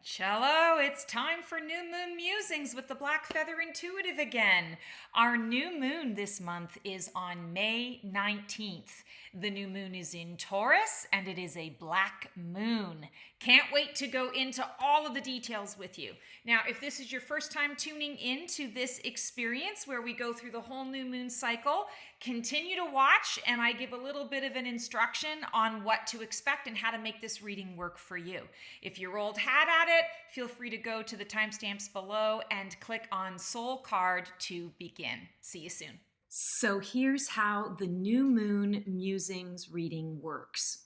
Cello, it's time for New Moon Musings with the Black Feather Intuitive again. Our new moon this month is on May 19th. The new moon is in Taurus and it is a black moon. Can't wait to go into all of the details with you. Now, if this is your first time tuning into this experience where we go through the whole new moon cycle, continue to watch and I give a little bit of an instruction on what to expect and how to make this reading work for you. If you're old hat at it, feel free to go to the timestamps below and click on Soul Card to begin. See you soon. So here's how the new moon musings reading works.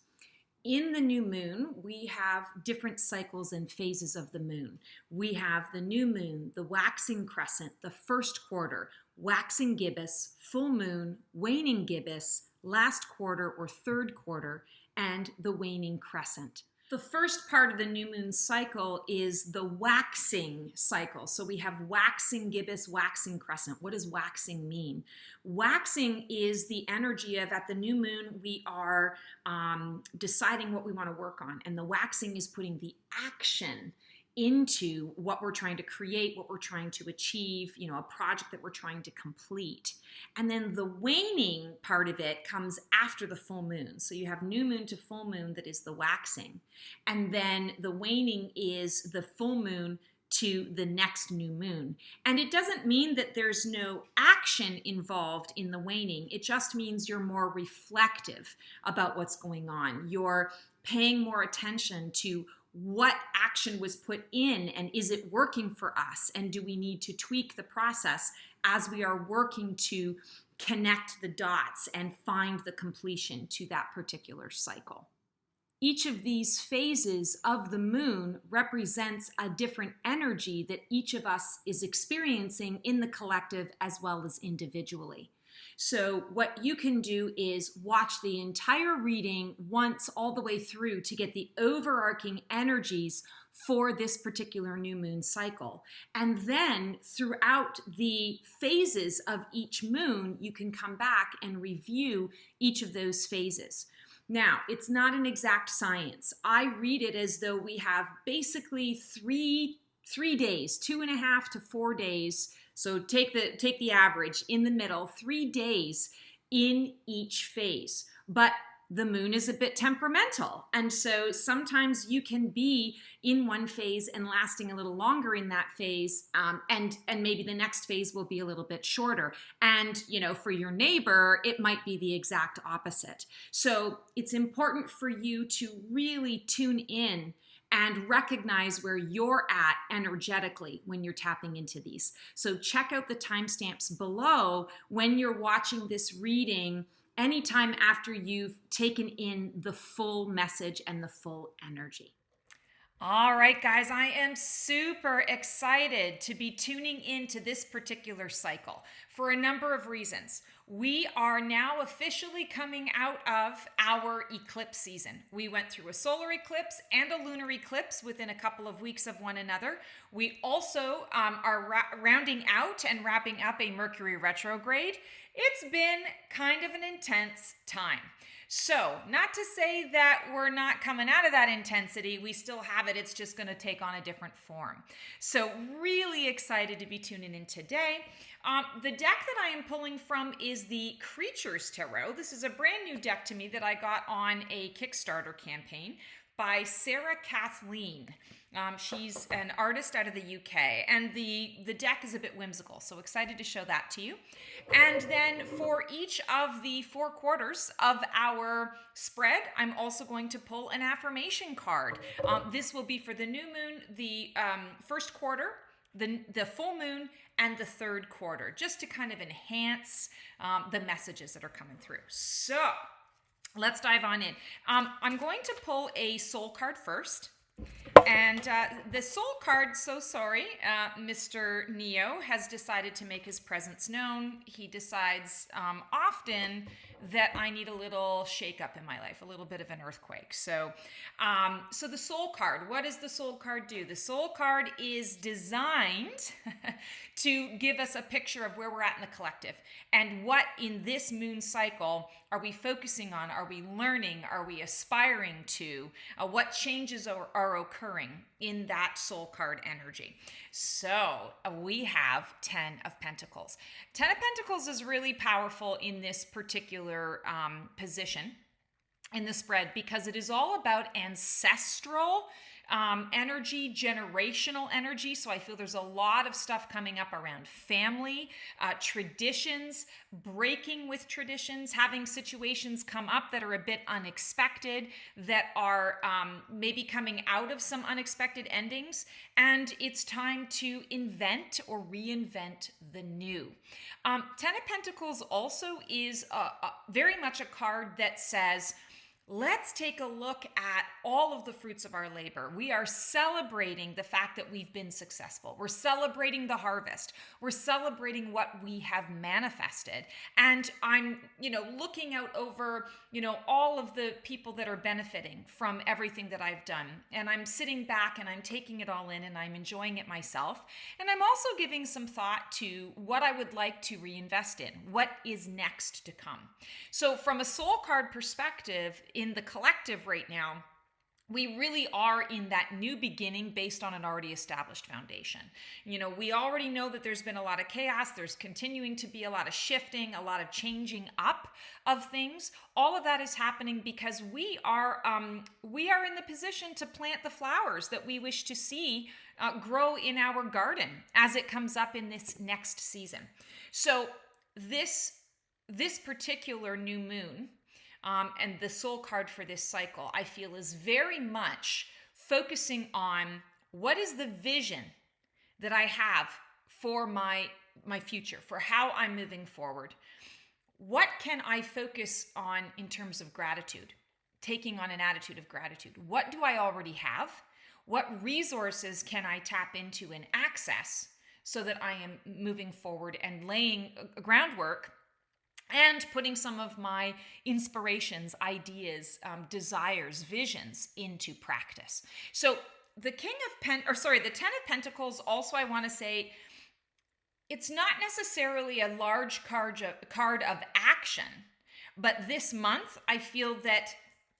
In the new moon, we have different cycles and phases of the moon. We have the new moon, the waxing crescent, the first quarter, waxing gibbous, full moon, waning gibbous, last quarter or third quarter, and the waning crescent. The first part of the new moon cycle is the waxing cycle. So we have waxing gibbous, waxing crescent. What does waxing mean? Waxing is the energy of at the new moon, we are deciding what we want to work on. And the waxing is putting the action into what we're trying to create, what we're trying to achieve, a project that we're trying to complete. And then the waning part of it comes after the full moon. So you have new moon to full moon that is the waxing. And then the waning is the full moon to the next new moon. And it doesn't mean that there's no action involved in the waning. It just means you're more reflective about what's going on. You're paying more attention to what action was put in and is it working for us, and do we need to tweak the process as we are working to connect the dots and find the completion to that particular cycle. Each of these phases of the moon represents a different energy that each of us is experiencing in the collective as well as individually. So what you can do is watch the entire reading once all the way through to get the overarching energies for this particular new moon cycle. And then throughout the phases of each moon, you can come back and review each of those phases. Now, it's not an exact science. I read it as though we have basically three days, 2.5 to 4 days. So take the average in the middle, 3 days in each phase. But the moon is a bit temperamental. And so sometimes you can be in one phase and lasting a little longer in that phase. And maybe the next phase will be a little bit shorter. And, for your neighbor, it might be the exact opposite. So it's important for you to really tune in and recognize where you're at energetically when you're tapping into these. So check out the timestamps below when you're watching this reading, anytime after you've taken in the full message and the full energy. All right, guys, I am super excited to be tuning into this particular cycle for a number of reasons. We are now officially coming out of our eclipse season. We went through a solar eclipse and a lunar eclipse within a couple of weeks of one another. We also are rounding out and wrapping up a Mercury retrograde. It's been kind of an intense time. So, not to say that we're not coming out of that intensity, we still have it, it's just going to take on a different form. So, really excited to be tuning in today. The deck that I am pulling from is the Creatures Tarot. This is a brand new deck to me that I got on a Kickstarter campaign by Sarah Kathleen. She's an artist out of the UK, and the deck is a bit whimsical, so excited to show that to you. And then for each of the 4 quarters of our spread, I'm also going to pull an affirmation card. This will be for the new moon, the first quarter, the full moon, and the third quarter, just to kind of enhance the messages that are coming through. So let's dive on in. I'm going to pull a soul card first. And the soul card, so sorry, Mr. Neo has decided to make his presence known. He decides often that I need a little shakeup in my life, a little bit of an earthquake. So the soul card, what does the soul card do? The soul card is designed to give us a picture of where we're at in the collective and what in this moon cycle are we focusing on? Are we learning? Are we aspiring to? What changes are occurring? occurring in that soul card energy. So we have 10 of Pentacles. 10 of Pentacles is really powerful in this particular position in the spread, because it is all about ancestral energy, generational energy. So I feel there's a lot of stuff coming up around family, traditions, breaking with traditions, having situations come up that are a bit unexpected, that are maybe coming out of some unexpected endings. And it's time to invent or reinvent the new. 10 of Pentacles also is very much a card that says, let's take a look at all of the fruits of our labor. We are celebrating the fact that we've been successful. We're celebrating the harvest. We're celebrating what we have manifested. And I'm, looking out over, all of the people that are benefiting from everything that I've done. And I'm sitting back and I'm taking it all in and I'm enjoying it myself. And I'm also giving some thought to what I would like to reinvest in. What is next to come? So from a soul card perspective, in the collective right now, we really are in that new beginning based on an already established foundation. We already know that there's been a lot of chaos. There's continuing to be a lot of shifting, a lot of changing up of things. All of that is happening because we are in the position to plant the flowers that we wish to see grow in our garden as it comes up in this next season. So this particular new moon, and the soul card for this cycle, I feel, is very much focusing on what is the vision that I have for my future, for how I'm moving forward. What can I focus on in terms of gratitude? Taking on an attitude of gratitude. What do I already have? What resources can I tap into and access so that I am moving forward and laying a groundwork and putting some of my inspirations, ideas, desires, visions into practice. So the the 10 of Pentacles, also I want to say, it's not necessarily a large card of action, but this month I feel that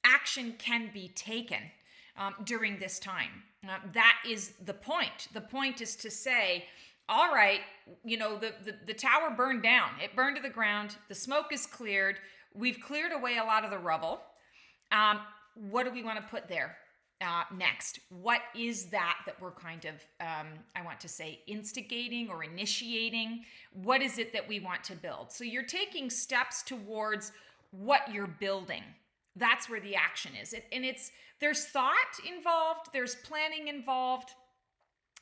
action can be taken during this time. That is the point. The point is to say, all right, the tower burned down. It burned to the ground. The smoke is cleared. We've cleared away a lot of the rubble. What do we want to put there next? What is that we're kind of, I want to say, instigating or initiating? What is it that we want to build? So you're taking steps towards what you're building. That's where the action is. There's thought involved. There's planning involved.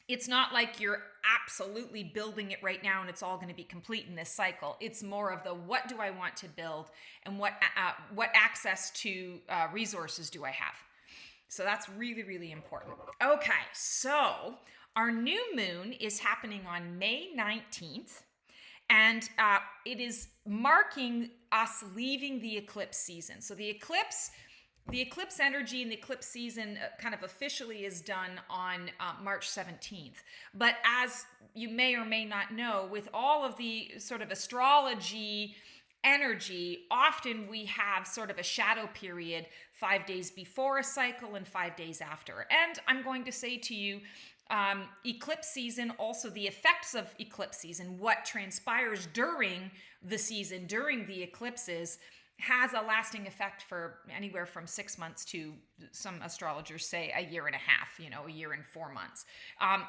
It's not like you're absolutely building it right now and it's all going to be complete in this cycle. It's more of the what do I want to build and what access to resources do I have? So that's really, really important. Okay, so our new moon is happening on May 19th, and it is marking us leaving the eclipse season. So the eclipse energy and the eclipse season kind of officially is done on March 17th. But as you may or may not know, with all of the sort of astrology energy, often we have sort of a shadow period 5 days before a cycle and 5 days after. And I'm going to say to you, eclipse season, also the effects of eclipse season, what transpires during the season, during the eclipses, has a lasting effect for anywhere from 6 months to, some astrologers say, a year and a half, a year and 4 months.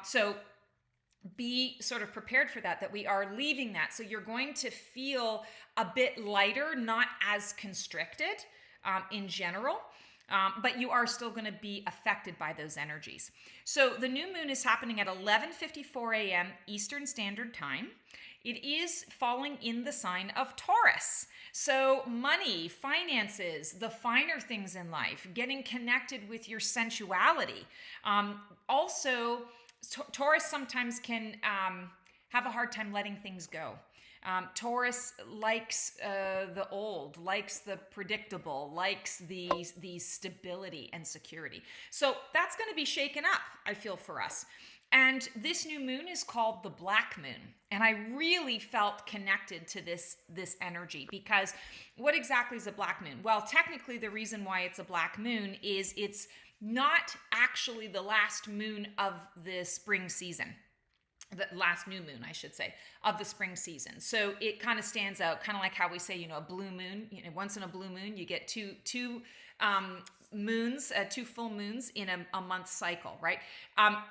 So be sort of prepared for that we are leaving that. So you're going to feel a bit lighter, not as constricted in general, but you are still going to be affected by those energies. So the new moon is happening at 11:54 a.m. Eastern Standard Time. It is falling in the sign of Taurus. So money, finances, the finer things in life, getting connected with your sensuality. Also, Taurus sometimes can have a hard time letting things go. Taurus likes the old, likes the predictable, likes the stability and security. So that's going to be shaken up, I feel, for us. And this new moon is called the Black Moon. And I really felt connected to this energy, because what exactly is a black moon? Well, technically the reason why it's a black moon is it's not actually the last moon of the spring season. The last new moon, I should say, of the spring season. So it kind of stands out, kind of like how we say, a blue moon. Once in a blue moon, you get two moons, two full moons in a month cycle, right?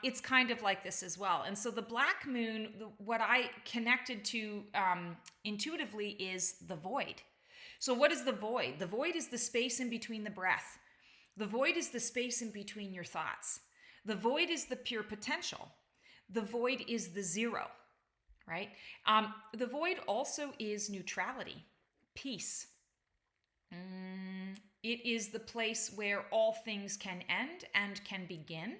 It's kind of like this as well. And so the black moon, what I connected to intuitively is the void. So what is the void? The void is the space in between the breath. The void is the space in between your thoughts. The void is the pure potential. The void is the zero, right? The void also is neutrality, peace. It is the place where all things can end and can begin,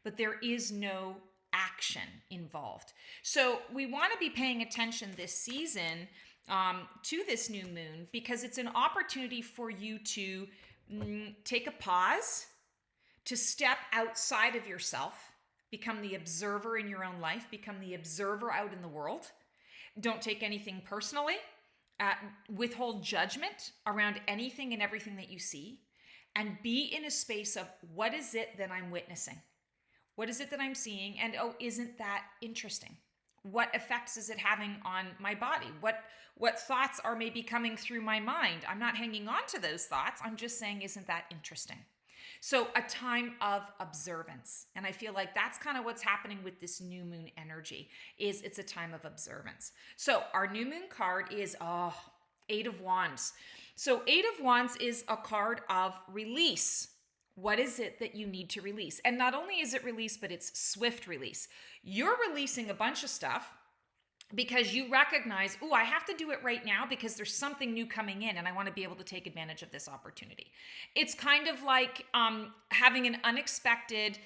but there is no action involved. So we want to be paying attention this season to this new moon, because it's an opportunity for you to take a pause, to step outside of yourself, become the observer in your own life, become the observer out in the world. Don't take anything personally. Withhold judgment around anything and everything that you see, and be in a space of, what is it that I'm witnessing? What is it that I'm seeing? And isn't that interesting? What effects is it having on my body? What thoughts are maybe coming through my mind? I'm not hanging on to those thoughts. I'm just saying, isn't that interesting? So a time of observance. And I feel like that's kind of what's happening with this new moon energy, is it's a time of observance. So our new moon card is Eight of Wands. So Eight of Wands is a card of release. What is it that you need to release? And not only is it release, but it's swift release. You're releasing a bunch of stuff because you recognize, I have to do it right now because there's something new coming in and I want to be able to take advantage of this opportunity. It's kind of like having an unexpected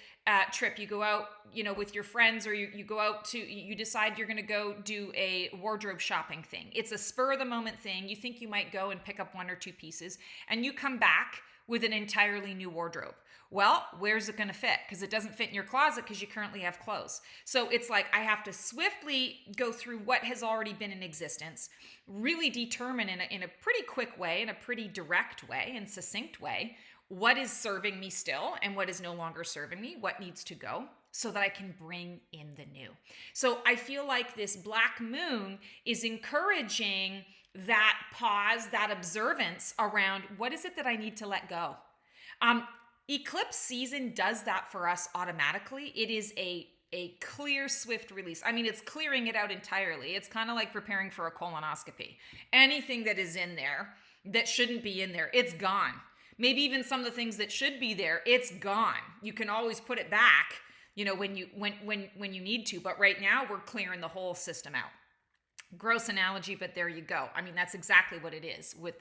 trip. You go out, with your friends, or you go out you decide you're going to go do a wardrobe shopping thing. It's a spur of the moment thing. You think you might go and pick up one or two pieces, and you come back with an entirely new wardrobe. Well, where's it going to fit? Because it doesn't fit in your closet because you currently have clothes. So it's like, I have to swiftly go through what has already been in existence, really determine in a pretty quick way, in a pretty direct way and succinct way, what is serving me still and what is no longer serving me, what needs to go, so that I can bring in the new. So I feel like this black moon is encouraging that pause, that observance around, what is it that I need to let go? Eclipse season does that for us automatically. It is a clear, swift release. I mean, it's clearing it out entirely. It's kind of like preparing for a colonoscopy. Anything that is in there that shouldn't be in there, it's gone. Maybe even some of the things that should be there, it's gone. You can always put it back, when you need to. But right now, we're clearing the whole system out. Gross analogy, but there you go. I mean, that's exactly what it is with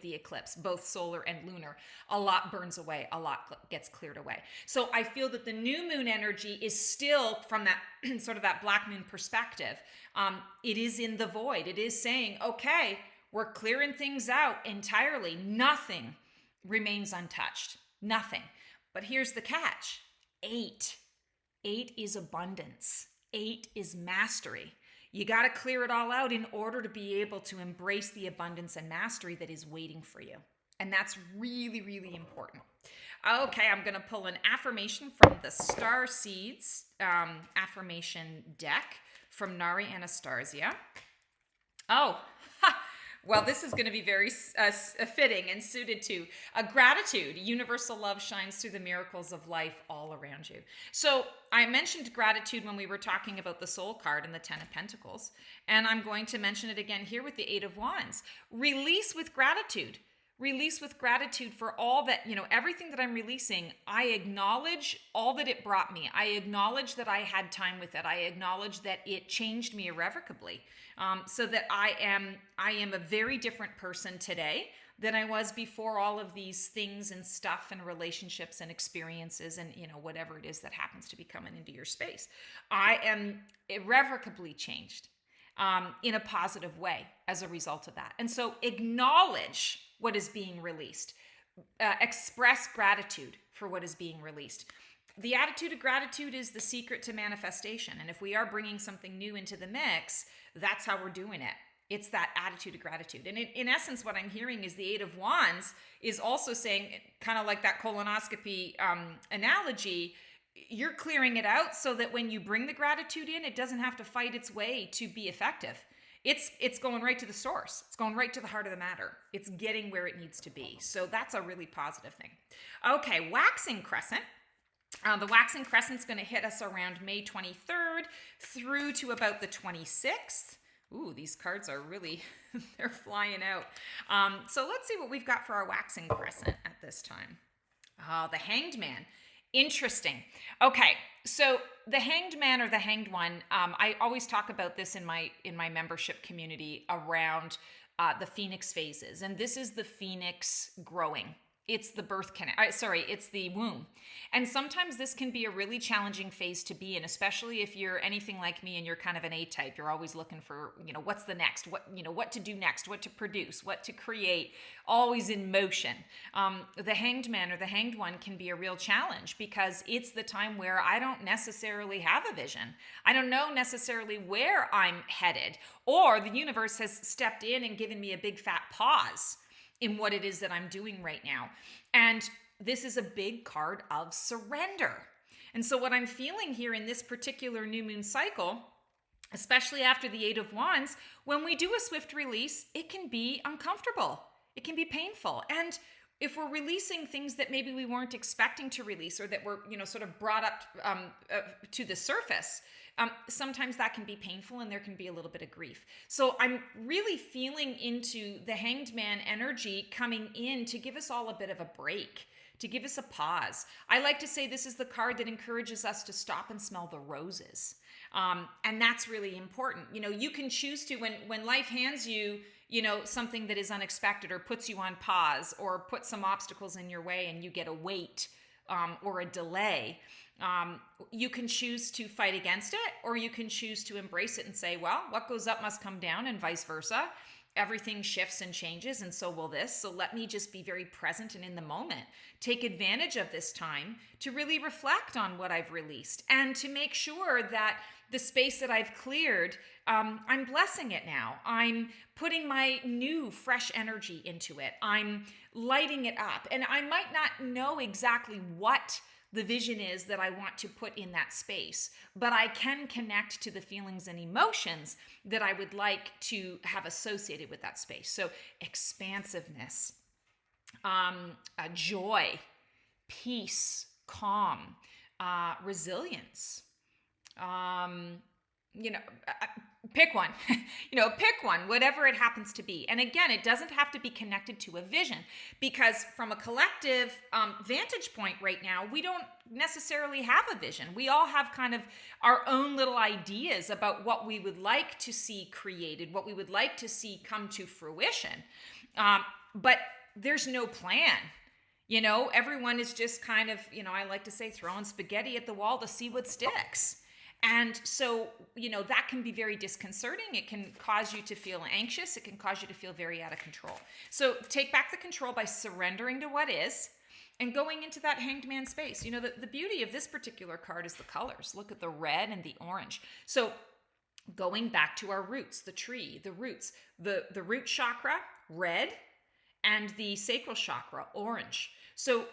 the eclipse, both solar and lunar. A lot burns away, a lot gets cleared away. So I feel that the new moon energy is still, from that sort of that black moon perspective, it is in the void. It is saying, okay, we're clearing things out entirely. Nothing remains untouched. Nothing. But here's the catch. 8. 8 is abundance. 8 is mastery. You got to clear it all out in order to be able to embrace the abundance and mastery that is waiting for you. And that's really, really important. Okay, I'm going to pull an affirmation from the Star Seeds affirmation deck from Nari Anastasia. Well, this is going to be very fitting and suited to gratitude. Universal love shines through the miracles of life all around you. So I mentioned gratitude when we were talking about the Soul card and the 10 of Pentacles. And I'm going to mention it again here with the 8 of Wands. Release with gratitude. Release with gratitude for all that, everything that I'm releasing. I acknowledge all that it brought me. I acknowledge that I had time with it. I acknowledge that it changed me irrevocably, so that I am a very different person today than I was before all of these things and stuff and relationships and experiences and, whatever it is that happens to be coming into your space. I am irrevocably changed in a positive way as a result of that. And so acknowledge what is being released. Express gratitude for what is being released. The attitude of gratitude is the secret to manifestation. And if we are bringing something new into the mix, that's how we're doing it. It's that attitude of gratitude. And in essence, what I'm hearing is the Eight of Wands is also saying, kind of like that colonoscopy analogy, you're clearing it out so that when you bring the gratitude in, it doesn't have to fight its way to be effective. It's going right to the source. It's going right to the heart of the matter. It's getting where it needs to be. So that's a really positive thing. Okay, Waxing Crescent. The Waxing Crescent's going to hit us around May 23rd through to about the 26th. Ooh, these cards are really, they're flying out. So let's see what we've got for our Waxing Crescent at this time. The Hanged Man. Interesting. Okay, so the Hanged Man or the Hanged One, I always talk about this in my membership community around the Phoenix phases. And this is the Phoenix growing. It's the it's the womb. And sometimes this can be a really challenging phase to be in, especially if you're anything like me and you're kind of an A-type. You're always looking for, what's the next, what to do next, what to produce, what to create, always in motion. The Hanged Man or the Hanged One can be a real challenge because it's the time where I don't necessarily have a vision. I don't know necessarily where I'm headed, or the universe has stepped in and given me a big fat pause in what it is that I'm doing right now. And this is a big card of surrender. And so what I'm feeling here in this particular new moon cycle, especially after the Eight of Wands, when we do a swift release, it can be uncomfortable. It can be painful. And if we're releasing things that maybe we weren't expecting to release or that were, sort of brought up to the surface, sometimes that can be painful and there can be a little bit of grief. So I'm really feeling into the Hanged Man energy coming in to give us all a bit of a break, to give us a pause. I like to say this is the card that encourages us to stop and smell the roses. And that's really important. You can choose to, when life hands you, something that is unexpected or puts you on pause or puts some obstacles in your way and you get a wait or a delay, you can choose to fight against it, or you can choose to embrace it and say, well, what goes up must come down, and vice versa. Everything shifts and changes, and so will this. So let me just be very present and in the moment. Take advantage of this time to really reflect on what I've released and to make sure that the space that I've cleared, I'm blessing it now. I'm putting my new, fresh energy into it. I'm lighting it up. And I might not know exactly what the vision is that I want to put in that space, but I can connect to the feelings and emotions that I would like to have associated with that space. So expansiveness, joy, peace, calm, resilience, pick one, pick one, whatever it happens to be. And again, it doesn't have to be connected to a vision, because from a collective vantage point right now, we don't necessarily have a vision. We all have kind of our own little ideas about what we would like to see created, what we would like to see come to fruition. But there's no plan. Everyone is just kind of, I like to say, throwing spaghetti at the wall to see what sticks. And so, that can be very disconcerting. It can cause you to feel anxious. It can cause you to feel very out of control. So take back the control by surrendering to what is and going into that Hanged Man space. The beauty of this particular card is the colors. Look at the red and the orange. So going back to our roots, the tree, the roots, the root chakra, red, and the sacral chakra, orange. So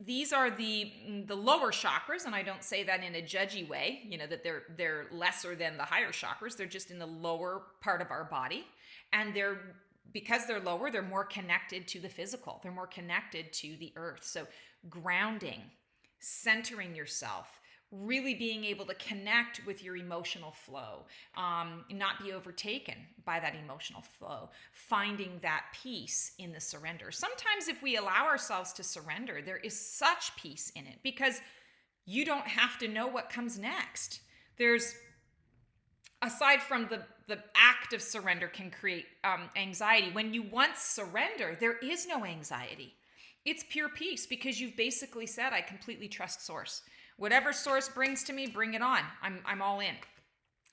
these are the lower chakras, and I don't say that in a judgy way, that they're lesser than the higher chakras. They're just in the lower part of our body, and because they're lower, they're more connected to the physical. They're more connected to the earth. So grounding, centering yourself, really being able to connect with your emotional flow, not be overtaken by that emotional flow, finding that peace in the surrender. Sometimes if we allow ourselves to surrender, there is such peace in it because you don't have to know what comes next. Aside from the act of surrender can create anxiety, when you once surrender, there is no anxiety. It's pure peace because you've basically said, I completely trust source. Whatever source brings to me, bring it on. I'm all in.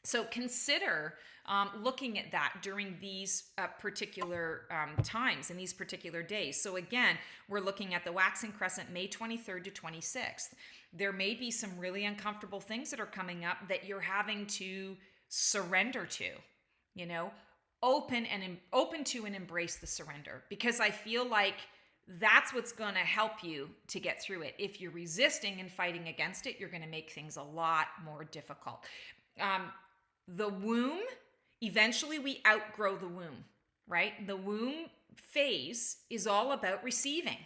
So consider looking at that during these particular times and these particular days. So again, we're looking at the Waxing Crescent, May 23rd to 26th. There may be some really uncomfortable things that are coming up that you're having to surrender to, open to and embrace the surrender, because I feel like that's what's going to help you to get through it. If you're resisting and fighting against it, you're going to make things a lot more difficult. The womb, eventually we outgrow the womb, right? The womb phase is all about receiving.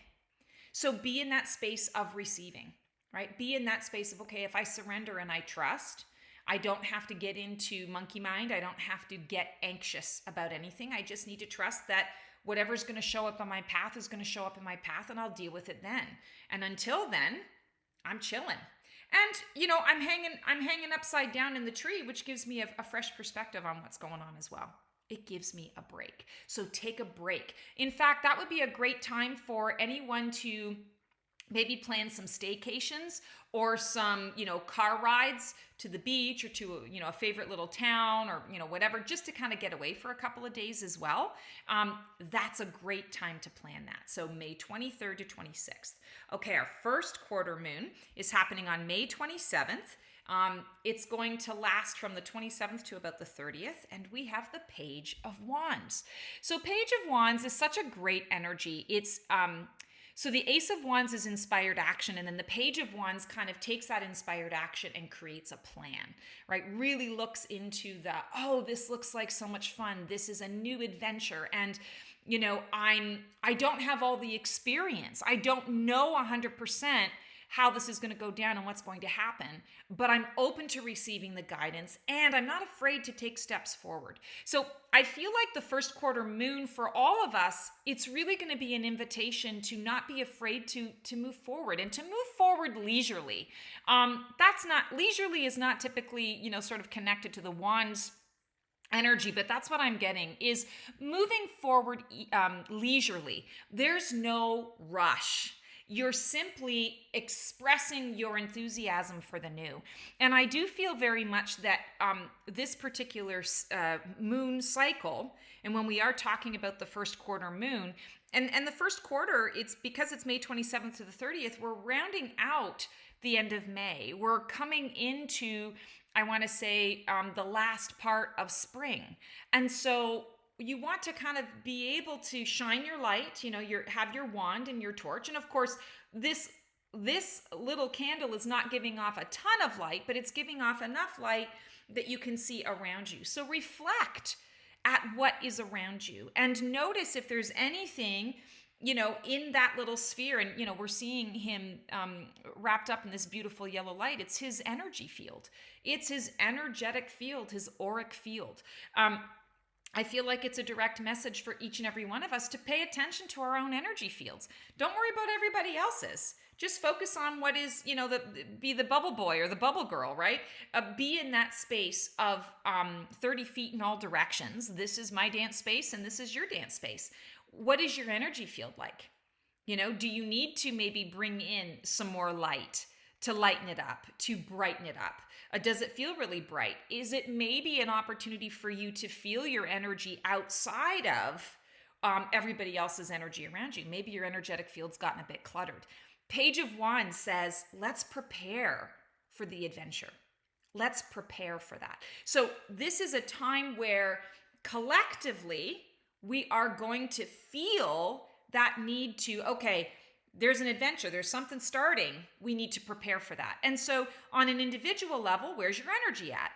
So be in that space of receiving, right? Be in that space of, okay, if I surrender and I trust, I don't have to get into monkey mind. I don't have to get anxious about anything. I just need to trust that whatever's going to show up on my path is going to show up in my path, and I'll deal with it then. And until then, I'm chilling. And, I'm hanging upside down in the tree, which gives me a fresh perspective on what's going on as well. It gives me a break. So take a break. In fact, that would be a great time for anyone to maybe plan some staycations or some, car rides to the beach or to, a favorite little town or, whatever, just to kind of get away for a couple of days as well. That's a great time to plan that. So May 23rd to 26th. Okay, our first quarter moon is happening on May 27th. It's going to last from the 27th to about the 30th, and we have the Page of Wands. So Page of Wands is such a great energy. It's so the Ace of Wands is inspired action, and then the Page of Wands kind of takes that inspired action and creates a plan, right? Really looks into this looks like so much fun. This is a new adventure, and I don't have all the experience. I don't know 100% how this is going to go down and what's going to happen, but I'm open to receiving the guidance, and I'm not afraid to take steps forward. So I feel like the first quarter moon for all of us, it's really going to be an invitation to not be afraid to move forward and to move forward leisurely. Leisurely is not typically, sort of connected to the wands energy, but that's what I'm getting is moving forward leisurely. There's no rush. You're simply expressing your enthusiasm for the new. And I do feel very much that this particular moon cycle, and when we are talking about the first quarter moon, and the first quarter, it's because it's May 27th to the 30th, we're rounding out the end of May. We're coming into, I want to say, the last part of spring. And so you want to kind of be able to shine your light, have your wand and your torch. And of course, this little candle is not giving off a ton of light, but it's giving off enough light that you can see around you. So reflect at what is around you and notice if there's anything, in that little sphere. And, we're seeing him wrapped up in this beautiful yellow light. It's his energy field. It's his energetic field, his auric field. I feel like it's a direct message for each and every one of us to pay attention to our own energy fields. Don't worry about everybody else's. Just focus on what is, be the bubble boy or the bubble girl, right? Be in that space of 30 feet in all directions. This is my dance space and this is your dance space. What is your energy field like? Do you need to maybe bring in some more light to lighten it up, to brighten it up? Does it feel really bright? Is it maybe an opportunity for you to feel your energy outside of everybody else's energy around you? Maybe your energetic field's gotten a bit cluttered. Page of Wands says, let's prepare for the adventure. Let's prepare for that. So this is a time where collectively we are going to feel that need to, okay, there's an adventure, there's something starting, we need to prepare for that. And so on an individual level, where's your energy at?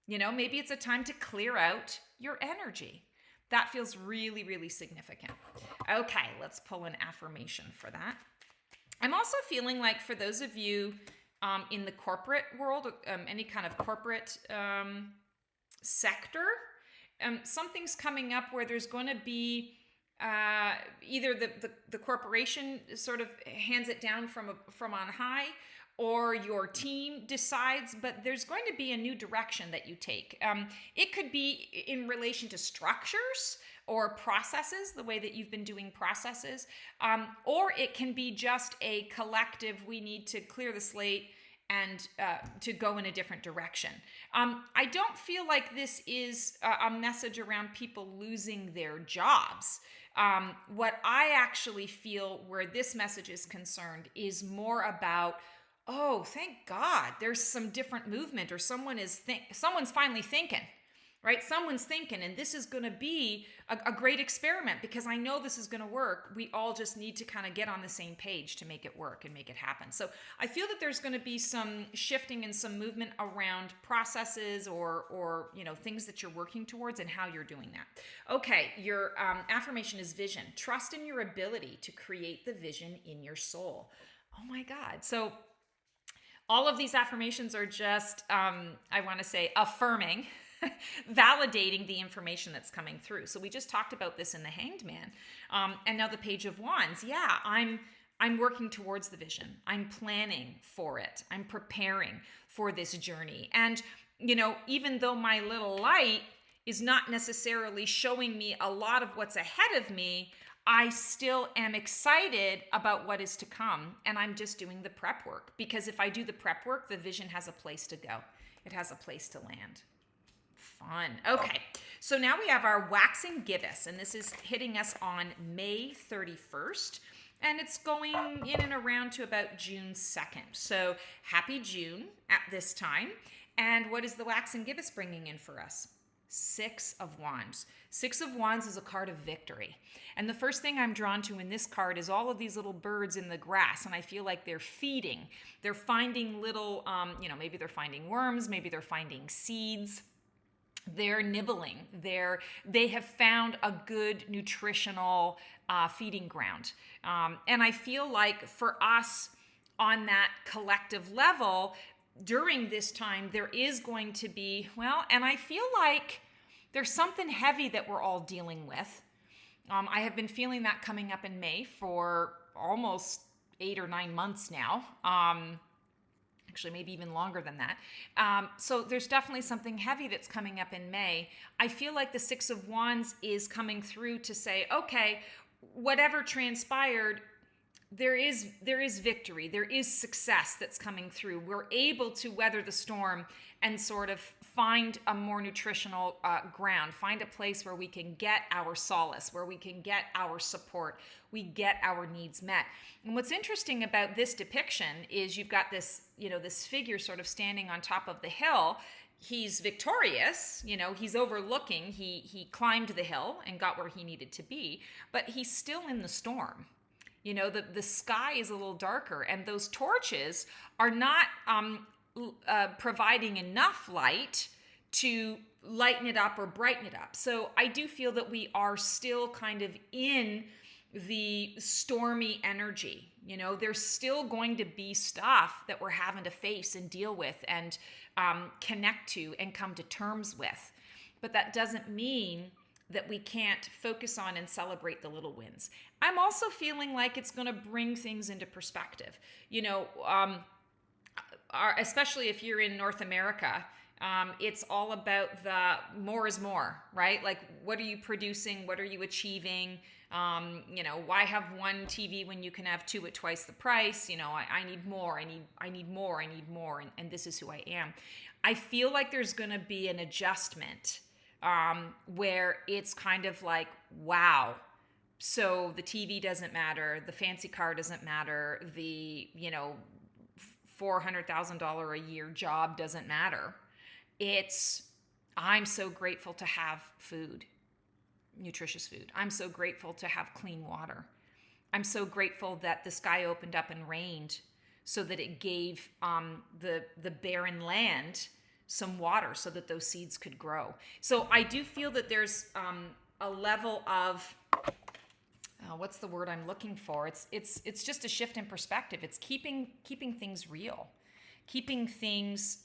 Maybe it's a time to clear out your energy. That feels really, really significant. Okay, let's pull an affirmation for that. I'm also feeling like for those of you in the corporate world, any kind of corporate sector, something's coming up where there's going to be either the corporation sort of hands it down from on high, or your team decides, but there's going to be a new direction that you take. It could be in relation to structures or processes, the way that you've been doing processes, or it can be just a collective, we need to clear the slate and to go in a different direction. I don't feel like this is a message around people losing their jobs. What I actually feel where this message is concerned is more about, oh, thank God, there's some different movement, or someone's finally thinking, right? Someone's thinking, and this is going to be a great experiment because I know this is going to work. We all just need to kind of get on the same page to make it work and make it happen. So I feel that there's going to be some shifting and some movement around processes or things that you're working towards and how you're doing that. Okay, your affirmation is vision. Trust in your ability to create the vision in your soul. Oh my God. So all of these affirmations are just, I want to say, affirming, validating the information that's coming through. So we just talked about this in the Hanged Man. And now the Page of Wands. Yeah, I'm working towards the vision. I'm planning for it. I'm preparing for this journey. And, even though my little light is not necessarily showing me a lot of what's ahead of me, I still am excited about what is to come, and I'm just doing the prep work, because if I do the prep work, the vision has a place to go. It has a place to land. Fun. Okay, so now we have our Waxing Gibbous, and this is hitting us on May 31st, and it's going in and around to about June 2nd. So happy June at this time. And what is the Waxing Gibbous bringing in for us? Six of Wands. Six of Wands is a card of victory. And the first thing I'm drawn to in this card is all of these little birds in the grass. And I feel like they're feeding. They're finding little, maybe they're finding worms. Maybe they're finding seeds. They're nibbling. They have found a good nutritional feeding ground. And I feel like for us on that collective level, during this time, there is going to be, and I feel like there's something heavy that we're all dealing with. I have been feeling that coming up in May for almost 8 or 9 months now. Actually, maybe even longer than that. So there's definitely something heavy that's coming up in May. I feel like the Six of Wands is coming through to say, okay, whatever transpired, there is victory, there is success that's coming through. We're able to weather the storm and sort of find a more nutritional ground, find a place where we can get our solace, where we can get our support, we get our needs met. And what's interesting about this depiction is you've got this, this figure sort of standing on top of the hill. He's victorious, he's overlooking, he climbed the hill and got where he needed to be, but he's still in the storm. The sky is a little darker, and those torches are not providing enough light to lighten it up or brighten it up. So I do feel that we are still kind of in the stormy energy. There's still going to be stuff that we're having to face and deal with and connect to and come to terms with. But that doesn't mean that we can't focus on and celebrate the little wins. I'm also feeling like it's going to bring things into perspective. Especially if you're in North America, it's all about the more is more, right? Like, what are you producing? What are you achieving? Why have one TV when you can have two at twice the price? I need more. I need more. I need more. And this is who I am. I feel like there's going to be an adjustment where it's kind of like, wow, so the TV doesn't matter, the fancy car doesn't matter, the, $400,000 a year job doesn't matter. I'm so grateful to have food, nutritious food. I'm so grateful to have clean water. I'm so grateful that the sky opened up and rained so that it gave the barren land some water so that those seeds could grow. So I do feel that there's a level of what's the word I'm looking for? It's just a shift in perspective. It's keeping things real, keeping things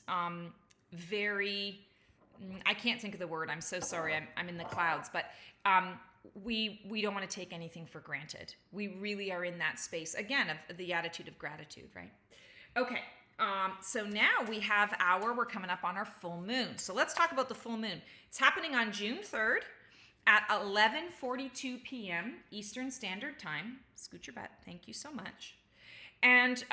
very. I can't think of the word. I'm so sorry. I'm in the clouds, but we don't want to take anything for granted. We really are in that space again of the attitude of gratitude, right? Okay. So now we're coming up on our full moon. So let's talk about the full moon. It's happening on June 3rd at 11:42 p.m. Eastern Standard Time. Scoot your butt. Thank you so much. And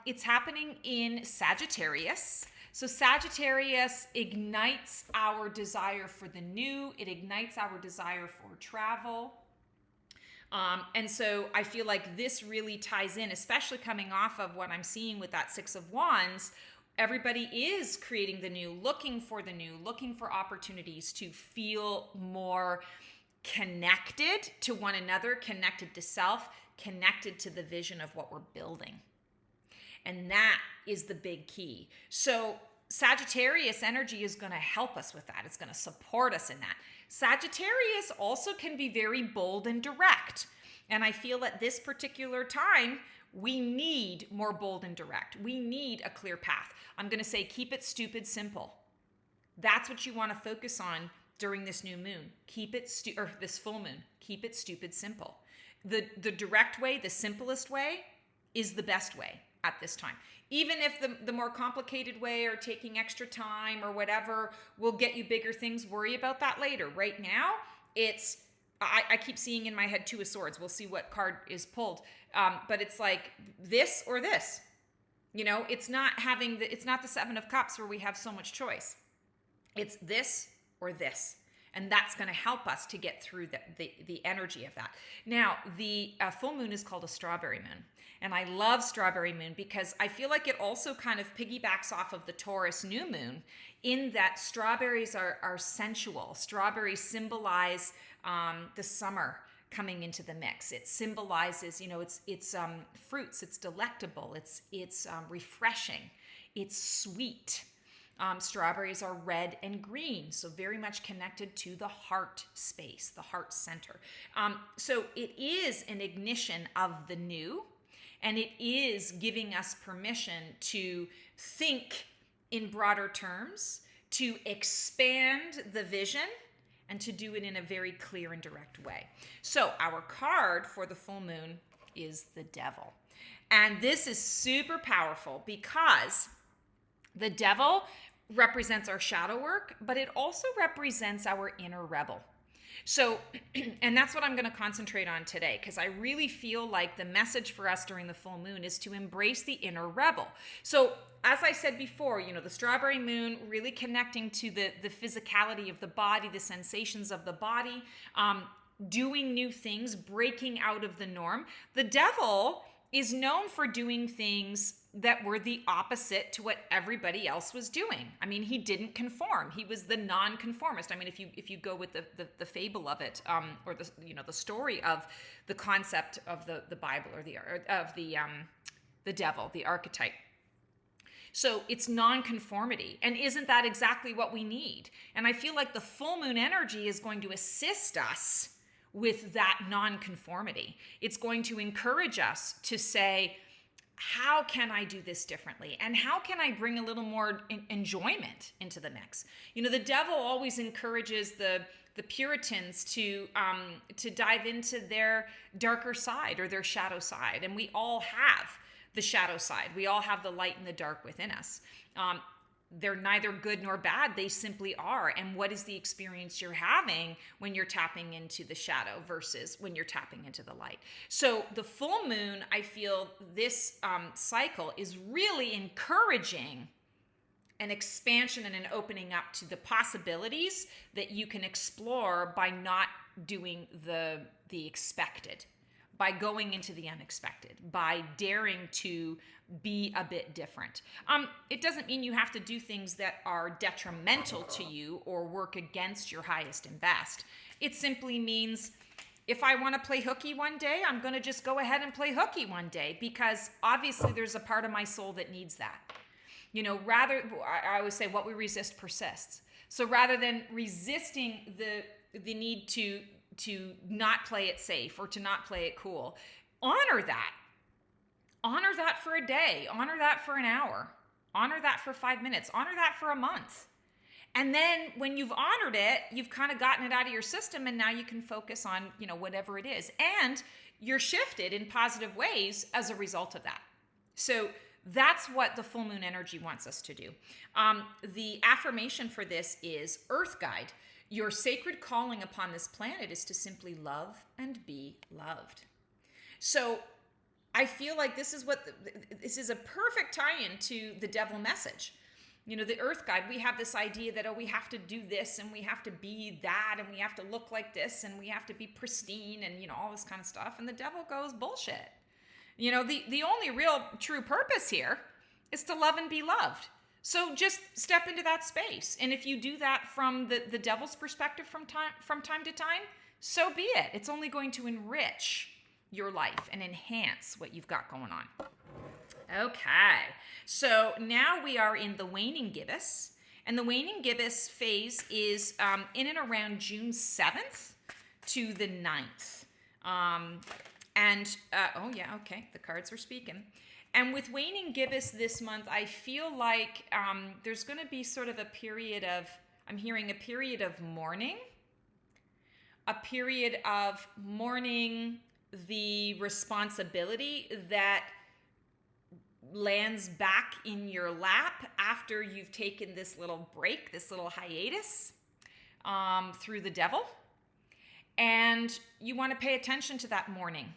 it's happening in Sagittarius. So Sagittarius ignites our desire for the new. It ignites our desire for travel. And so I feel like this really ties in, especially coming off of what I'm seeing with that Six of Wands, Everybody is creating the new, looking for the new, looking for opportunities to feel more connected to one another, connected to self, connected to the vision of what we're building. And that is the big key. So Sagittarius energy is going to help us with that. It's going to support us in that. Sagittarius also can be very bold and direct. And I feel at this particular time, we need more bold and direct. We need a clear path. I'm going to say keep it stupid simple. That's what you want to focus on during this new moon. Keep it or this full moon. Keep it stupid simple. The direct way, the simplest way is the best way at this time. Even if the more complicated way or taking extra time or whatever will get you bigger things, worry about that later. Right now, it's I keep seeing in my head Two of Swords. We'll see what card is pulled. But it's like this or this. You know, it's not the Seven of Cups where we have so much choice. It's this or this. And that's going to help us to get through the energy of that. Now, the full moon is called a strawberry moon. And I love strawberry moon because I feel like it also kind of piggybacks off of the Taurus new moon in that strawberries are sensual. Strawberries symbolize the summer coming into the mix. It symbolizes, you know, it's fruits, it's delectable, it's refreshing, it's sweet. Strawberries are red and green, so very much connected to the heart space, the heart center. So it is an ignition of the new, and it is giving us permission to think in broader terms, to expand the vision, and to do it in a very clear and direct way. So our card for the full moon is the Devil. And this is super powerful because the Devil represents our shadow work, but it also represents our inner rebel. So, and that's what I'm going to concentrate on today, because I really feel like the message for us during the full moon is to embrace the inner rebel. So, as I said before, you know, the strawberry moon really connecting to the physicality of the body, the sensations of the body, doing new things, breaking out of the norm. The Devil is known for doing things that were the opposite to what everybody else was doing. I mean, he didn't conform. He was the nonconformist. I mean, if you go with the fable of it, or the story of the concept of the Bible or the devil, the archetype. So it's nonconformity. And isn't that exactly what we need? And I feel like the full moon energy is going to assist us with that nonconformity. It's going to encourage us to say, how can I do this differently? And how can I bring a little more enjoyment into the mix? You know, the Devil always encourages the Puritans to dive into their darker side or their shadow side. And we all have the shadow side. We all have the light and the dark within us. They're neither good nor bad. They simply are. And what is the experience you're having when you're tapping into the shadow versus when you're tapping into the light? So the full moon, I feel this cycle is really encouraging an expansion and an opening up to the possibilities that you can explore by not doing the expected, by going into the unexpected, by daring to be a bit different. It doesn't mean you have to do things that are detrimental to you or work against your highest and best. It simply means if I want to play hooky one day, I'm going to just go ahead and play hooky one day, because obviously there's a part of my soul that needs that. You know, I always say what we resist persists. So rather than resisting the need to not play it safe or to not play it cool, honor that. Honor that for a day. Honor that for an hour. Honor that for 5 minutes. Honor that for a month. And then when you've honored it, you've kind of gotten it out of your system, and now you can focus on, you know, whatever it is. And you're shifted in positive ways as a result of that. So that's what the full moon energy wants us to do. The affirmation for this is Earth Guide. Your sacred calling upon this planet is to simply love and be loved. So I feel like this is a perfect tie-in to the Devil message. You know, the Earth Guide, we have this idea that, oh, we have to do this and we have to be that and we have to look like this and we have to be pristine and, you know, all this kind of stuff. And the Devil goes, bullshit. You know, the only real true purpose here is to love and be loved. So just step into that space. And if you do that from the devil's perspective from time to time, so be it. It's only going to enrich your life and enhance what you've got going on. Okay, so now we are in the Waning Gibbous. And the Waning Gibbous phase is in and around June 7th to the 9th. Oh yeah, okay, the cards are speaking. And with Waning Gibbous this month, I feel like there's going to be sort of a period of, I'm hearing a period of mourning, the responsibility that lands back in your lap after you've taken this little break, this little hiatus through the devil. And you want to pay attention to that mourning,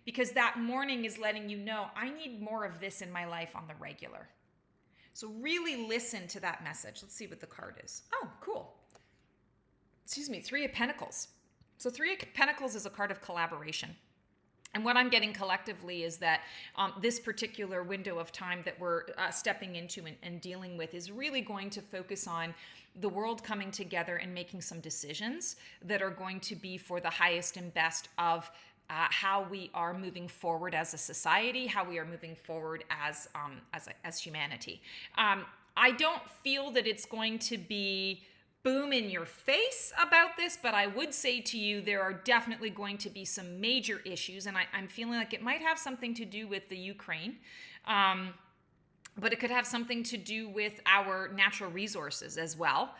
because that mourning is letting you know, I need more of this in my life on the regular. So really listen to that message. Let's see what the card is. Oh, cool. Excuse me, Three of Pentacles. So Three of Pentacles is a card of collaboration. And what I'm getting collectively is that this particular window of time that we're stepping into and dealing with is really going to focus on the world coming together and making some decisions that are going to be for the highest and best of how we are moving forward as a society, how we are moving forward as humanity. I don't feel that it's going to be boom in your face about this, but I would say to you, there are definitely going to be some major issues, and I'm feeling like it might have something to do with the Ukraine, but it could have something to do with our natural resources as well,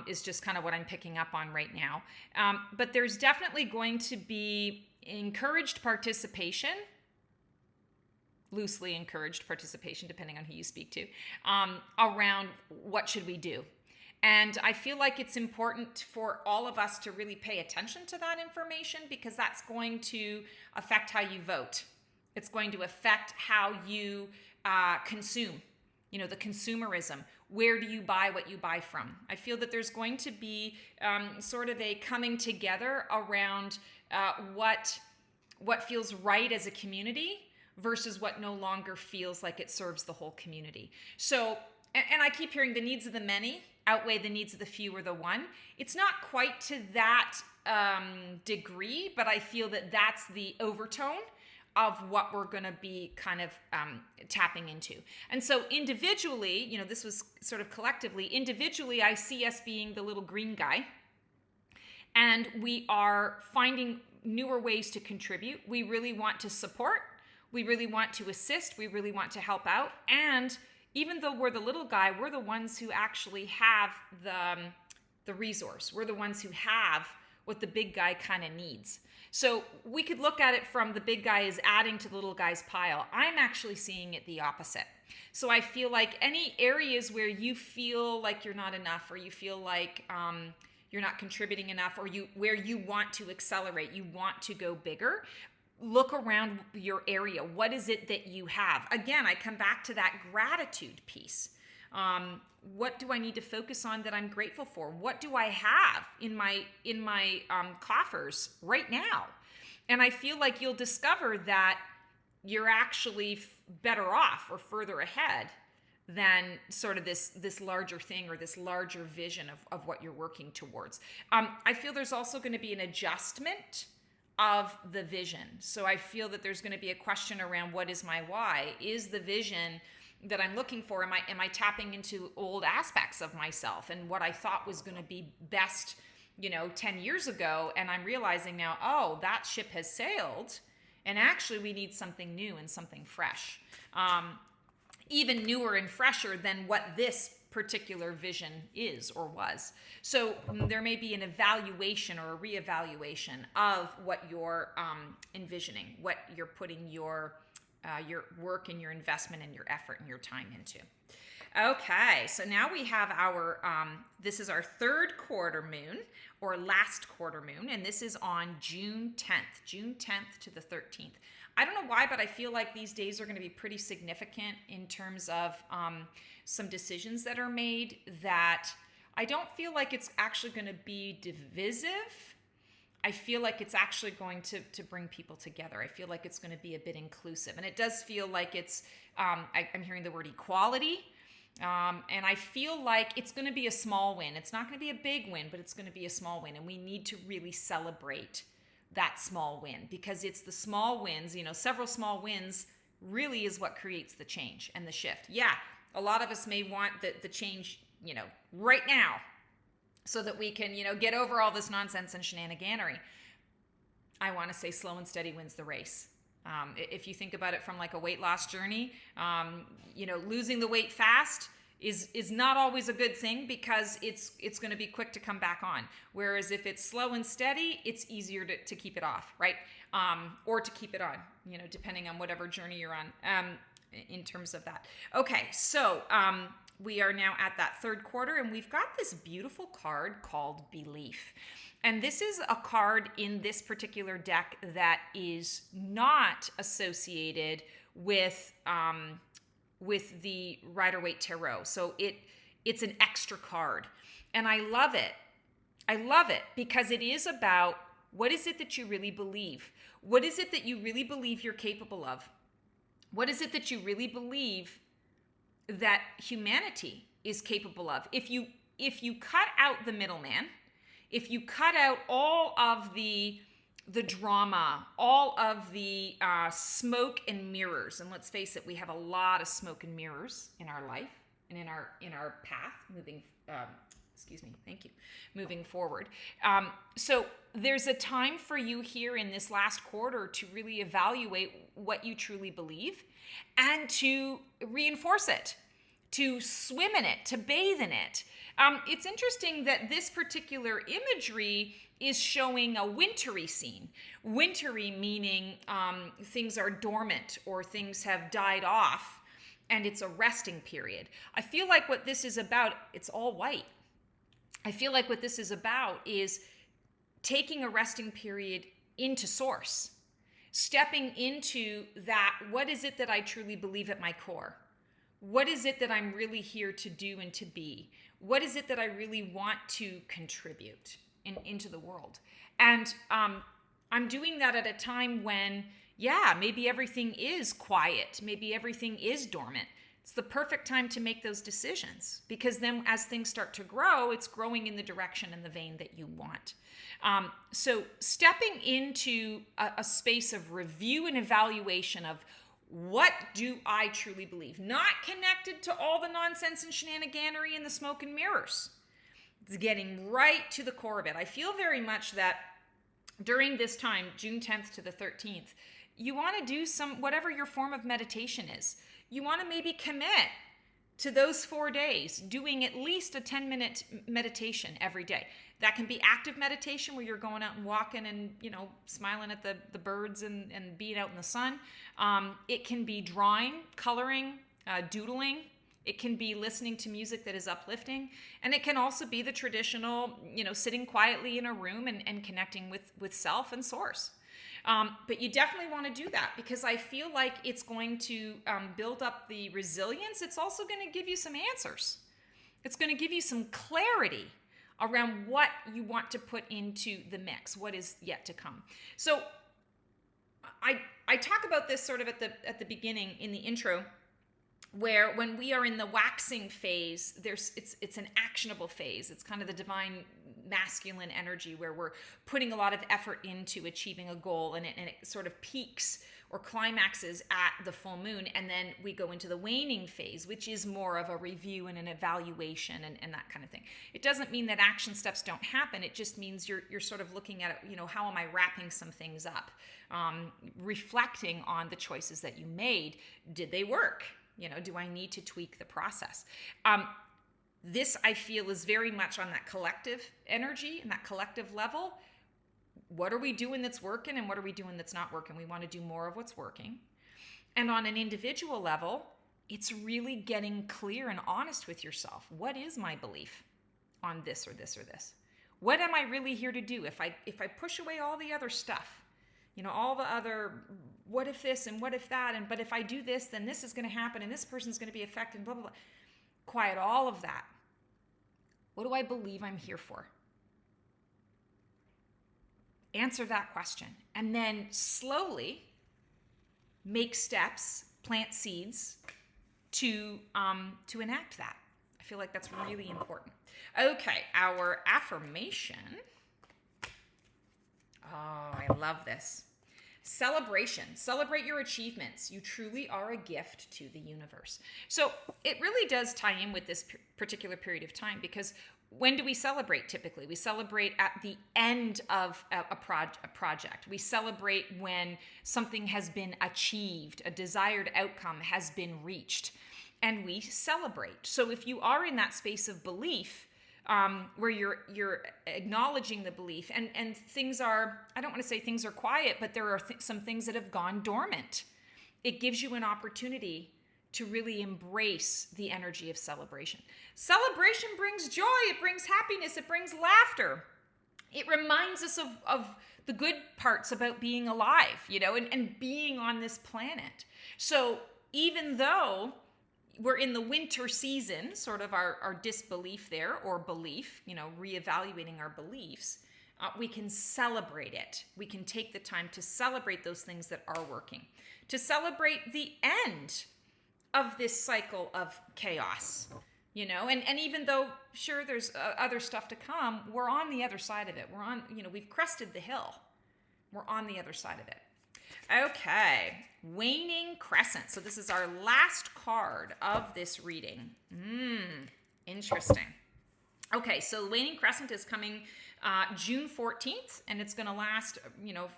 is just kind of what I'm picking up on right now. But there's definitely going to be encouraged participation, loosely encouraged participation, depending on who you speak to, around what should we do. And I feel like it's important for all of us to really pay attention to that information, because that's going to affect how you vote. It's going to affect how you consume, the consumerism. Where do you buy what you buy from? I feel that there's going to be sort of a coming together around what feels right as a community versus what no longer feels like it serves the whole community. So, and I keep hearing the needs of the many outweigh the needs of the few or the one. It's not quite to that degree, but I feel that that's the overtone of what we're going to be kind of tapping into. And so individually, this was sort of collectively, individually, I see us being the little green guy, and we are finding newer ways to contribute. We really want to support. We really want to assist. We really want to help out. And even though we're the little guy, we're the ones who actually have the resource. We're the ones who have what the big guy kind of needs. So we could look at it from the big guy is adding to the little guy's pile. I'm actually seeing it the opposite. So I feel like any areas where you feel like you're not enough, or you feel like you're not contributing enough, or where you want to accelerate, you want to go bigger, look around your area. What is it that you have? Again, I come back to that gratitude piece. What do I need to focus on that I'm grateful for? What do I have in my coffers right now? And I feel like you'll discover that you're actually better off or further ahead than sort of this larger thing or this larger vision of what you're working towards. I feel there's also going to be an adjustment of the vision. So I feel that there's going to be a question around, what is my why? Is the vision that I'm looking for, am I tapping into old aspects of myself and what I thought was going to be best, 10 years ago, and I'm realizing now, oh, that ship has sailed, and actually we need something new and something fresh, even newer and fresher than what this particular vision is or was. So there may be an evaluation or a reevaluation of what you're envisioning, what you're putting your work and your investment and your effort and your time into. Okay, so now we have our, this is our third quarter moon, or last quarter moon, and this is on June 10th to the 13th. I don't know why, but I feel like these days are going to be pretty significant in terms of some decisions that are made that I don't feel like it's actually going to be divisive. I feel like it's actually going to bring people together. I feel like it's going to be a bit inclusive. And it does feel like it's, I'm hearing the word equality. And I feel like it's going to be a small win. It's not going to be a big win, but it's going to be a small win. And we need to really celebrate that small win, because it's the small wins, several small wins really is what creates the change and the shift. Yeah, a lot of us may want the change, right now, so that we can, get over all this nonsense and shenaniganery. I want to say slow and steady wins the race. If you think about it from like a weight loss journey, losing the weight fast is not always a good thing, because it's going to be quick to come back on. Whereas if it's slow and steady, it's easier to keep it off, right? Or to keep it on, depending on whatever journey you're on, in terms of that. Okay, so we are now at that third quarter, and we've got this beautiful card called Belief. And this is a card in this particular deck that is not associated with the Rider-Waite Tarot. So it's an extra card. And I love it. I love it because it is about, what is it that you really believe? What is it that you really believe you're capable of? What is it that you really believe that humanity is capable of? If you cut out the middleman, if you cut out all of the drama, all of the smoke and mirrors, and let's face it, we have a lot of smoke and mirrors in our life and in our path moving forward. So there's a time for you here in this last quarter to really evaluate what you truly believe and to reinforce it, to swim in it, to bathe in it. It's interesting that this particular imagery is showing a wintry scene. Wintry meaning things are dormant or things have died off, and it's a resting period. I feel like what this is about, it's all white. I feel like what this is about is taking a resting period into source, stepping into that, what is it that I truly believe at my core? What is it that I'm really here to do and to be? What is it that I really want to contribute into the world? And I'm doing that at a time when, maybe everything is quiet. Maybe everything is dormant. It's the perfect time to make those decisions, because then as things start to grow, it's growing in the direction and the vein that you want. So stepping into a space of review and evaluation of, what do I truly believe? Not connected to all the nonsense and shenaniganery and the smoke and mirrors. It's getting right to the core of it. I feel very much that during this time, June 10th to the 13th, you want to do whatever your form of meditation is. You want to maybe commit to those 4 days, doing at least a 10-minute meditation every day. That can be active meditation where you're going out and walking and, smiling at the birds and being out in the sun. It can be drawing, coloring, doodling. It can be listening to music that is uplifting. And it can also be the traditional, sitting quietly in a room and connecting with self and source. But you definitely want to do that, because I feel like it's going to build up the resilience. It's also going to give you some answers. It's going to give you some clarity around what you want to put into the mix, what is yet to come. So I talk about this sort of at the beginning in the intro, where when we are in the waxing phase, it's an actionable phase. It's kind of the divine masculine energy where we're putting a lot of effort into achieving a goal, and it sort of peaks or climaxes at the full moon, and then we go into the waning phase, which is more of a review and an evaluation and that kind of thing. It doesn't mean that action steps don't happen. It just means you're sort of looking at it, how am I wrapping some things up, reflecting on the choices that you made. Did they work? Do I need to tweak the process? This, I feel, is very much on that collective energy and that collective level. What are we doing that's working, and what are we doing that's not working? We want to do more of what's working. And on an individual level, it's really getting clear and honest with yourself. What is my belief on this or this or this? What am I really here to do? If I push away all the other stuff, all the other what if this and what if that, but if I do this, then this is going to happen and this person's going to be affected, blah, blah, blah. Quiet all of that. What do I believe I'm here for? Answer that question, and then slowly make steps, plant seeds to enact that. I feel like that's really important. Okay, our affirmation. Oh, I love this. Celebration. Celebrate your achievements. You truly are a gift to the universe. So it really does tie in with this particular period of time, because when do we celebrate typically? We celebrate at the end of a project. We celebrate when something has been achieved, a desired outcome has been reached, and we celebrate. So if you are in that space of belief, where you're acknowledging the belief, and things are, I don't want to say things are quiet, but there are some things that have gone dormant. It gives you an opportunity to really embrace the energy of celebration. Celebration brings joy, it brings happiness, it brings laughter. It reminds us of the good parts about being alive, and being on this planet. So even though we're in the winter season, sort of our disbelief there, or belief, reevaluating our beliefs, we can celebrate it. We can take the time to celebrate those things that are working, to celebrate the end of this cycle of chaos, and even though, sure, there's other stuff to come, we're on the other side of it. We're on, we've crested the hill. We're on the other side of it. Okay, Waning Crescent. So this is our last card of this reading. Interesting. Okay, so Waning Crescent is coming June 14th, and it's going to last,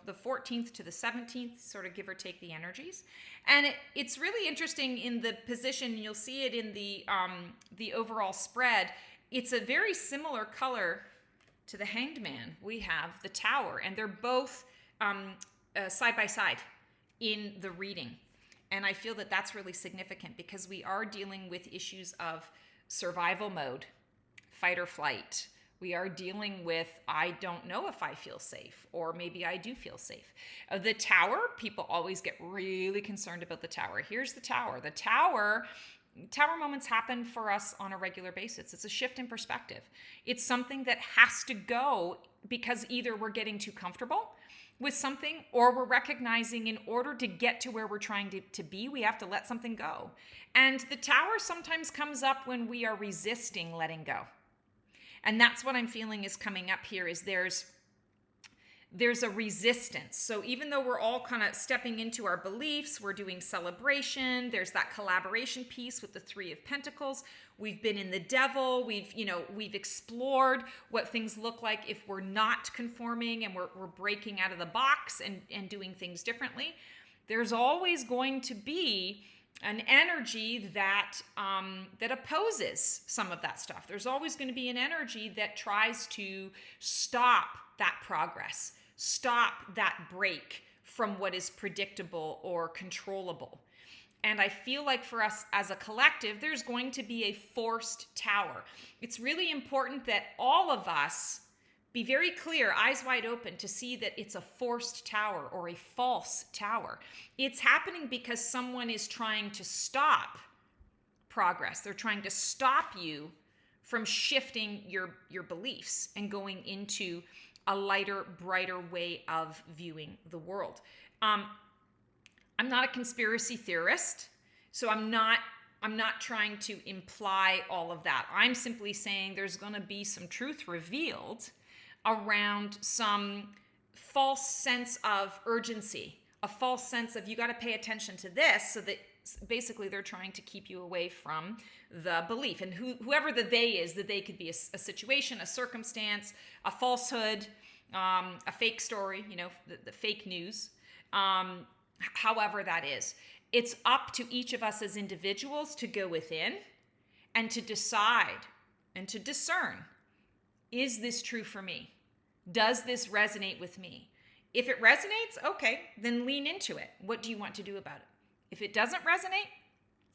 the 14th to the 17th, sort of give or take the energies. And it's really interesting in the position. You'll see it in the overall spread. It's a very similar color to the Hanged Man. We have the Tower, and they're both side by side in the reading. And I feel that that's really significant, because we are dealing with issues of survival mode, fight or flight. We are dealing with, I don't know if I feel safe, or maybe I do feel safe. The Tower, people always get really concerned about the Tower. Here's the Tower. The Tower moments happen for us on a regular basis. It's a shift in perspective. It's something that has to go, because either we're getting too comfortable with something, or we're recognizing in order to get to where we're trying to be, we have to let something go. And the Tower sometimes comes up when we are resisting letting go. And that's what I'm feeling is coming up here, is there's a resistance. So even though we're all kind of stepping into our beliefs, we're doing celebration, there's that collaboration piece with the Three of Pentacles. We've been in the Devil. We've explored what things look like if we're not conforming and we're breaking out of the box and doing things differently. There's always going to be an energy that opposes some of that stuff. There's always going to be an energy that tries to stop that progress, stop that break from what is predictable or controllable. And I feel like for us as a collective, there's going to be a forced tower. It's really important that all of us be very clear, eyes wide open, to see that it's a forced tower or a false tower. It's happening because someone is trying to stop progress. They're trying to stop you from shifting your beliefs and going into a lighter, brighter way of viewing the world. I'm not a conspiracy theorist, so I'm not trying to imply all of that. I'm simply saying there's going to be some truth revealed around some false sense of urgency, a false sense of you got to pay attention to this, so that basically they're trying to keep you away from the belief. And whoever the they is, the they could be a situation, a circumstance, a falsehood, a fake story, the fake news, however that is. It's up to each of us as individuals to go within and to decide and to discern, is this true for me? Does this resonate with me? If it resonates, okay, then lean into it. What do you want to do about it? If it doesn't resonate,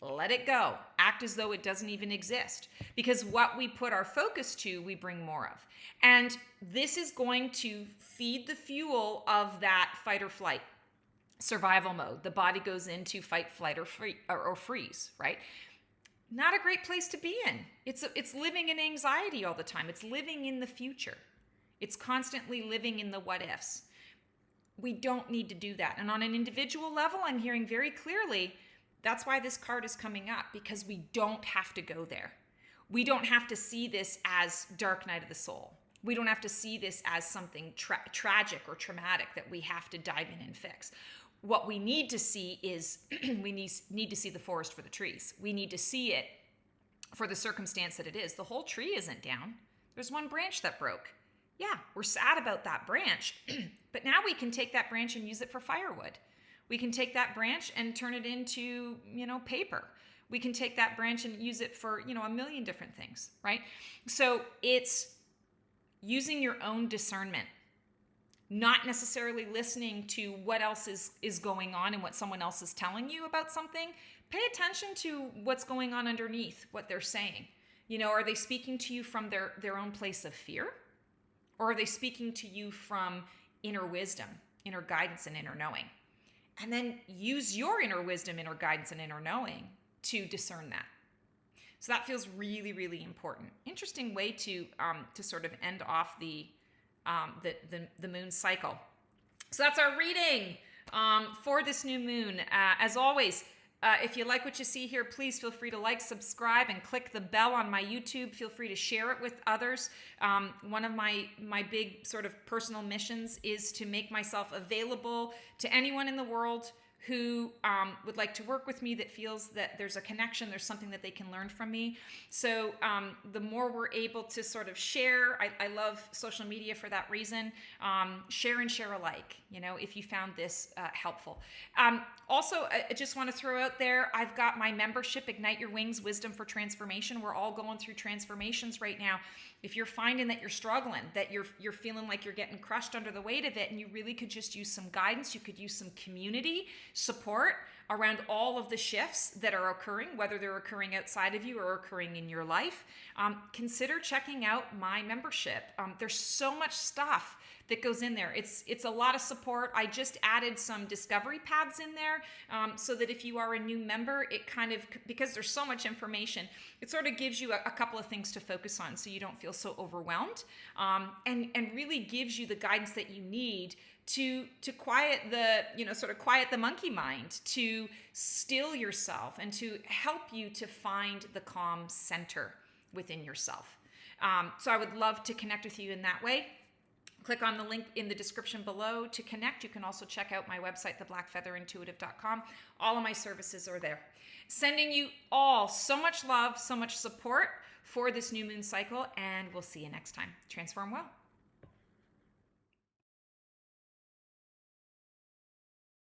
let it go. Act as though it doesn't even exist. Because what we put our focus to, we bring more of. And this is going to feed the fuel of that fight or flight, survival mode. The body goes into fight, flight, or freeze, right? Not a great place to be in. It's living in anxiety all the time. It's living in the future. It's constantly living in the what ifs. We don't need to do that. And on an individual level, I'm hearing very clearly, That's why this card is coming up, because we don't have to go there. We don't have to see this as dark night of the soul. We don't have to see this as something tragic or traumatic that we have to dive in and fix. What we need to see is we need to see the forest for the trees. We need to see it for the circumstance that it is. The whole tree isn't down. There's one branch that broke. Yeah, we're sad about that branch, but now we can take that branch and use it for firewood. We can take that branch and turn it into, paper. We can take that branch and use it for, a million different things, right? So it's using your own discernment, not necessarily listening to what else is going on and what someone else is telling you about something. Pay attention to what's going on underneath what they're saying. Are they speaking to you from their own place of fear? Or are they speaking to you from inner wisdom, inner guidance, and inner knowing? And then use your inner wisdom, inner guidance, and inner knowing to discern that. So that feels really, really important. Interesting way to sort of end off the moon cycle. So that's our reading for this new moon. As always, if you like what you see here, please feel free to like, subscribe, and click the bell on my YouTube. Feel free to share it with others. One of my big sort of personal missions is to make myself available to anyone in the world who would like to work with me, that feels that there's a connection, there's something that they can learn from me. So the more we're able to sort of share, I love social media for that reason. Share and share alike, if you found this helpful. Also, I just want to throw out there, I've got my membership, Ignite Your Wings, Wisdom for Transformation. We're all going through transformations right now. If you're finding that you're struggling, that you're feeling like you're getting crushed under the weight of it, and you really could just use some guidance, you could use some community support around all of the shifts that are occurring, whether they're occurring outside of you or occurring in your life, consider checking out my membership. There's so much stuff that goes in there. It's a lot of support. I just added some discovery paths in there so that if you are a new member, it kind of, because there's so much information, it sort of gives you a couple of things to focus on so you don't feel so overwhelmed, and really gives you the guidance that you need to quiet quiet the monkey mind, to still yourself, and to help you to find the calm center within yourself. So I would love to connect with you in that way. Click on the link in the description below to connect. You can also check out my website, theblackfeatherintuitive.com. All of my services are there. Sending you all so much love, so much support for this new moon cycle, and we'll see you next time. Transform well.